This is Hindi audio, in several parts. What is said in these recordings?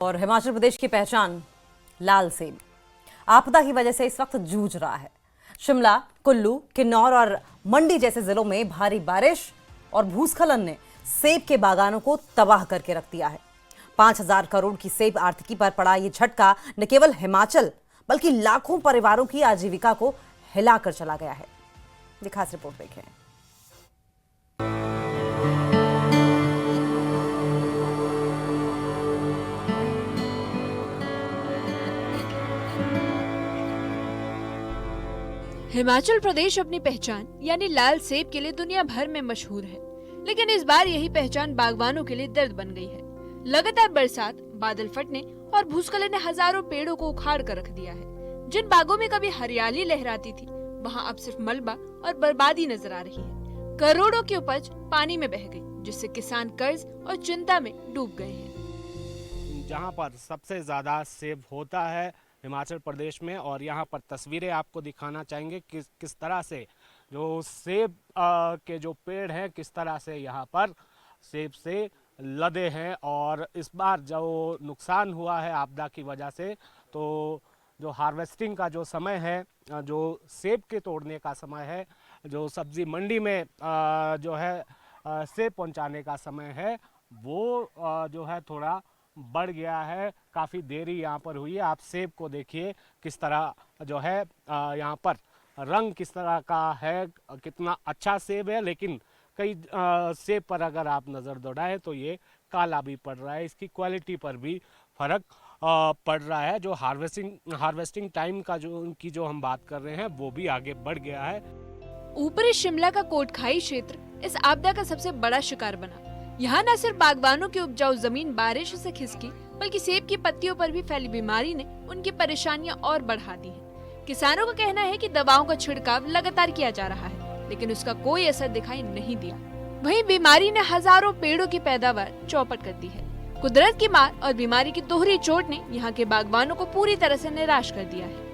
और हिमाचल प्रदेश की पहचान लाल सेब आपदा की वजह से इस वक्त जूझ रहा है। शिमला, कुल्लू, किन्नौर और मंडी जैसे जिलों में भारी बारिश और भूस्खलन ने सेब के बागानों को तबाह करके रख दिया है। 5,000 करोड़ की सेब आर्थिकी पर पड़ा ये झटका न केवल हिमाचल बल्कि लाखों परिवारों की आजीविका को हिलाकर चला गया है। खास रिपोर्ट देखें। हिमाचल प्रदेश अपनी पहचान यानी लाल सेब के लिए दुनिया भर में मशहूर है, लेकिन इस बार यही पहचान बागवानों के लिए दर्द बन गई है। लगातार बरसात, बादल फटने और भूस्खलन ने हजारों पेड़ों को उखाड़ कर रख दिया है। जिन बागों में कभी हरियाली लहराती थी, वहाँ अब सिर्फ मलबा और बर्बादी नजर आ रही है। करोड़ों की उपज पानी में बह गई, जिससे किसान कर्ज और चिंता में डूब गए हैं। जहाँ पर सबसे ज्यादा सेब होता है हिमाचल प्रदेश में, और यहाँ पर तस्वीरें आपको दिखाना चाहेंगे किस तरह से जो सेब के जो पेड़ हैं किस तरह से यहाँ पर सेब से लदे हैं। और इस बार जो नुकसान हुआ है आपदा की वजह से, तो जो हार्वेस्टिंग का जो समय है, जो सेब के तोड़ने का समय है, जो सब्जी मंडी में जो है सेब पहुँचाने का समय है, वो जो है थोड़ा बढ़ गया है। काफ़ी देरी यहाँ पर हुई है। आप सेब को देखिए किस तरह जो है यहाँ पर रंग किस तरह का है, कितना अच्छा सेब है, लेकिन कई सेब पर अगर आप नज़र दौड़ाएं तो ये काला भी पड़ रहा है। इसकी क्वालिटी पर भी फर्क पड़ रहा है। जो हार्वेस्टिंग टाइम का जो हम बात कर रहे हैं वो भी आगे बढ़ गया है। ऊपरी शिमला का कोटखाई क्षेत्र इस आपदा का सबसे बड़ा शिकार बना। यहाँ न सिर्फ बागवानों की उपजाऊ जमीन बारिश से खिसकी, बल्कि सेब की पत्तियों पर भी फैली बीमारी ने उनकी परेशानियां और बढ़ा दी हैं। किसानों का कहना है कि दवाओं का छिड़काव लगातार किया जा रहा है, लेकिन उसका कोई असर दिखाई नहीं दिया। वहीं बीमारी ने हजारों पेड़ों की पैदावार चौपट कर दी है। कुदरत की मार और बीमारी की दोहरी चोट ने यहाँ के बागवानों को पूरी तरह से निराश कर दिया है।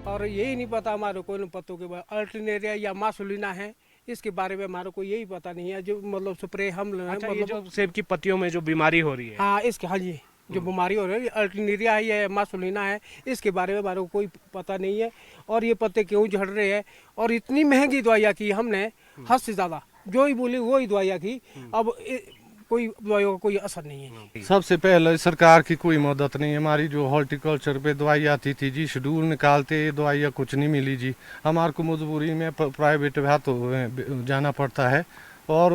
और यही नहीं पता हमारे को पत्तों के बाद अल्टरनेरिया या मासुलिना है, इसके बारे में हमारे को यही पता नहीं है। जो मतलब स्प्रे हम अच्छा, मतलब जो सेब की पत्तियों में जो बीमारी हो रही है, हाँ इसके, हाँ जी, जो बीमारी हो रही है अल्टरनेरिया है या मासुलिना है, इसके बारे में हमारे को कोई पता नहीं है। और ये पत्ते क्यों झड़ रहे हैं, और इतनी महंगी दवाइयाँ की हमने, हद से ज्यादा जो ही बोली वो ही दवाइयाँ की, अब कोई दवाइयों का कोई असर नहीं है। सबसे पहले सरकार की कोई मदद नहीं है। हमारी जो हॉर्टिकल्चर पे दवाई आती थी जी, शेड्यूल निकालते दवाइयाँ कुछ नहीं मिली जी। हमारे को मजबूरी में प्राइवेट हाथों जाना पड़ता है, और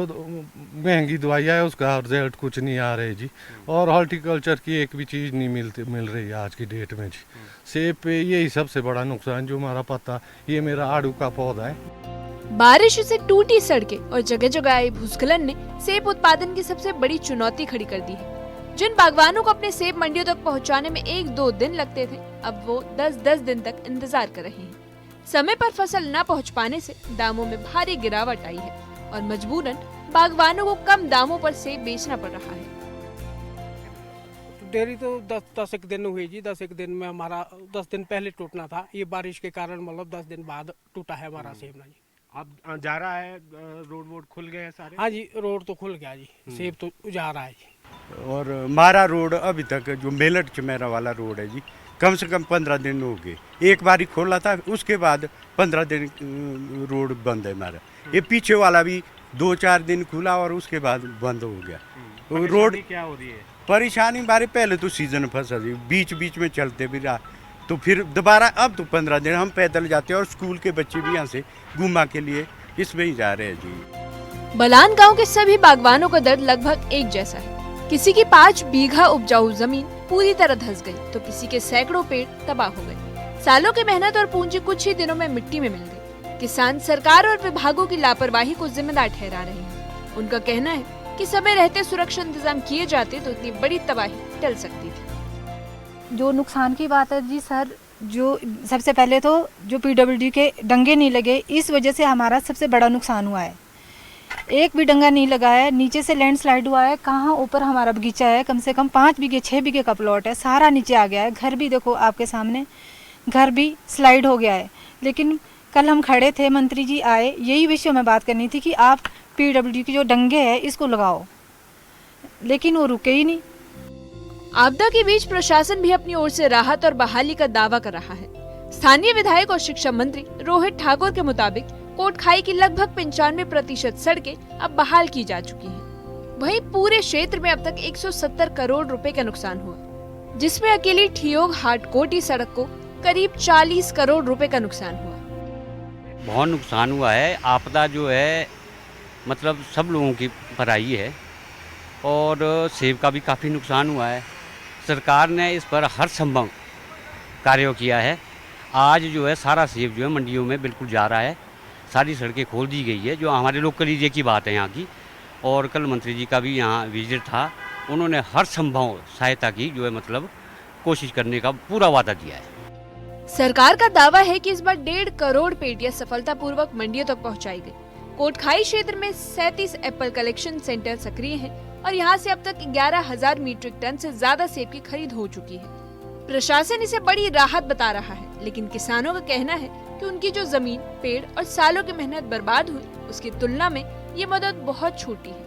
महंगी दवाइयाँ है, उसका रिजल्ट कुछ नहीं आ रहे जी। और हॉर्टिकल्चर की एक भी चीज़ नहीं मिल रही है आज की डेट में जी। सेब पे यही सबसे बड़ा नुकसान जो हमारा पता, ये मेरा आड़ू का पौधा है। बारिश से टूटी सड़कें और जगह जगह आई भूस्खलन ने सेब उत्पादन की सबसे बड़ी चुनौती खड़ी कर दी है। जिन बागवानों को अपने सेब मंडियों तक पहुंचाने में 1-2 दिन लगते थे, अब वो 10-10 दिन तक इंतजार कर रहे हैं। समय पर फसल न पहुंच पाने से दामों में भारी गिरावट आई है और मजबूरन बागवानों को कम दामों पर सेब बेचना पड़ रहा है। देरी तो 10 एक दिन हुई जी। 10 एक दिन में हमारा 10 दिन पहले टूटना था, ये बारिश के कारण मतलब 10 दिन बाद टूटा है हमारा सेब ना जी। अब जा रहा है, रोड वोड खुल गए हैं सारे? हाँ जी, रोड तो खुल गया जी, सेब तो जा रहा है जी। और हमारा रोड अभी तक जो मेलट चमेरा वाला रोड है जी, कम से कम 15 दिन हो गए। एक बार ही खोला था, उसके बाद 15 दिन रोड बंद है हमारा। ये पीछे वाला भी 2-4 दिन खुला और उसके बाद बंद हो गया। तो रोड क्या हो रही है? परेशानी हमारे पहले तो सीजन फंसा जी, बीच बीच में चलते भी रहा, तो फिर दोबारा अब तो 15 दिन हम पैदल जाते हैं, और स्कूल के बच्चे भी यहाँ से घुमा के लिए इसमें ही जा रहे हैं जी। बलान गांव के सभी बागवानों का दर्द लगभग एक जैसा है। किसी की 5 बीघा उपजाऊ जमीन पूरी तरह धंस गई, तो किसी के सैकड़ों पेड़ तबाह हो गए। सालों की मेहनत और पूंजी कुछ ही दिनों में मिट्टी में मिल गई। किसान सरकार और विभागों की लापरवाही को जिम्मेदार ठहरा रहे हैं। उनका कहना है कि समय रहते सुरक्षा इंतजाम किए जाते तो इतनी बड़ी तबाही टल सकती थी। जो नुकसान की बात है जी सर, जो सबसे पहले तो जो PWD के डंगे नहीं लगे, इस वजह से हमारा सबसे बड़ा नुकसान हुआ है। एक भी डंगा नहीं लगा है, नीचे से लैंडस्लाइड हुआ है। कहाँ ऊपर हमारा बगीचा है, कम से कम 5 बीघे 6 बीघे का प्लॉट है, सारा नीचे आ गया है। घर भी देखो आपके सामने, घर भी स्लाइड हो गया है। लेकिन कल हम खड़े थे, मंत्री जी आए, यही विषय में बात करनी थी कि आप PWD के जो डंगे हैं इसको लगाओ, लेकिन वो रुके ही नहीं। आपदा के बीच प्रशासन भी अपनी ओर से राहत और बहाली का दावा कर रहा है। स्थानीय विधायक और शिक्षा मंत्री रोहित ठाकुर के मुताबिक कोटखाई की लगभग 95% सड़कें अब बहाल की जा चुकी हैं। वहीं पूरे क्षेत्र में अब तक 170 करोड़ रुपए का नुकसान हुआ, जिसमें अकेली ठियोग हाटकोटी सड़क को करीब 40 करोड़ रुपए का नुकसान हुआ। बहुत नुकसान हुआ है। आपदा जो है मतलब सब लोगों की पर आई है और सेब का भी काफ़ी नुकसान हुआ है। सरकार ने इस पर हर संभव कार्य किया है। आज जो है सारा सेब जो है मंडियों में बिल्कुल जा रहा है। सारी सड़कें खोल दी गई है, जो हमारे लोकल एरिया की बात है यहाँ की। और कल मंत्री जी का भी यहाँ विजिट था, उन्होंने हर संभव सहायता की, जो है मतलब कोशिश करने का पूरा वादा दिया है। सरकार का दावा है कि इस बार 1.5 करोड़ पेटियां सफलतापूर्वक मंडियों तक पहुंचाई गई। कोटखाई क्षेत्र में 37 एप्पल कलेक्शन सेंटर सक्रिय हैं और यहां से अब तक 11,000 मीट्रिक टन से ज्यादा सेब की खरीद हो चुकी है। प्रशासन इसे बड़ी राहत बता रहा है, लेकिन किसानों का कहना है कि उनकी जो जमीन, पेड़ और सालों की मेहनत बर्बाद हुई, उसकी तुलना में ये मदद बहुत छोटी है।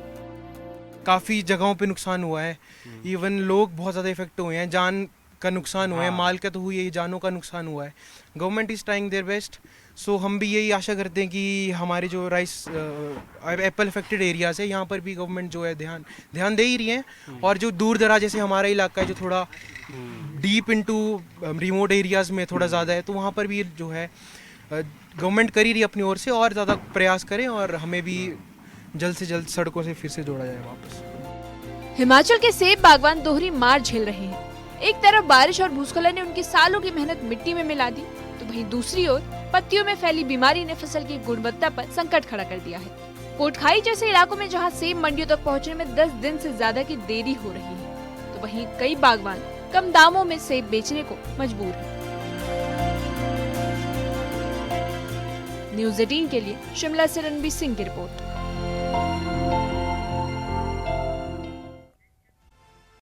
काफ़ी जगहों पे नुकसान हुआ है। इवन लोग बहुत ज़्यादा इफेक्ट हुए हैं, जान का नुकसान हुआ है, माल का तो हुई है, जानों का नुकसान हुआ है। Government is trying their best. So हम भी यही आशा करते हैं कि हमारे जो राइस एप्पल अफेक्टेड एरियाज है, यहाँ पर भी गवर्नमेंट जो है ध्यान दे ही रही है। और जो दूर दराज जैसे हमारा इलाका है जो थोड़ा डीप इनटू रिमोट एरियाज में थोड़ा ज़्यादा है, तो वहाँ पर भी जो है गवर्नमेंट कर ही रही है अपनी ओर से, और ज़्यादा प्रयास करें और हमें भी जल्द से जल्द सड़कों से फिर से जोड़ा जाए वापस। हिमाचल के सेब बागवान दोहरी मार झेल रहे हैं। एक तरफ बारिश और भूस्खलन ने उनकी सालों की मेहनत मिट्टी में मिला दी, तो वहीं दूसरी ओर पत्तियों में फैली बीमारी ने फसल की गुणवत्ता पर संकट खड़ा कर दिया है। कोटखाई जैसे इलाकों में जहां सेब मंडियों तक पहुंचने में 10 दिन से ज्यादा की देरी हो रही है, तो वहीं कई बागवान कम दामों में सेब बेचने को मजबूर हैं। न्यूज़ 18 के लिए शिमला से रणबीर सिंह की रिपोर्ट।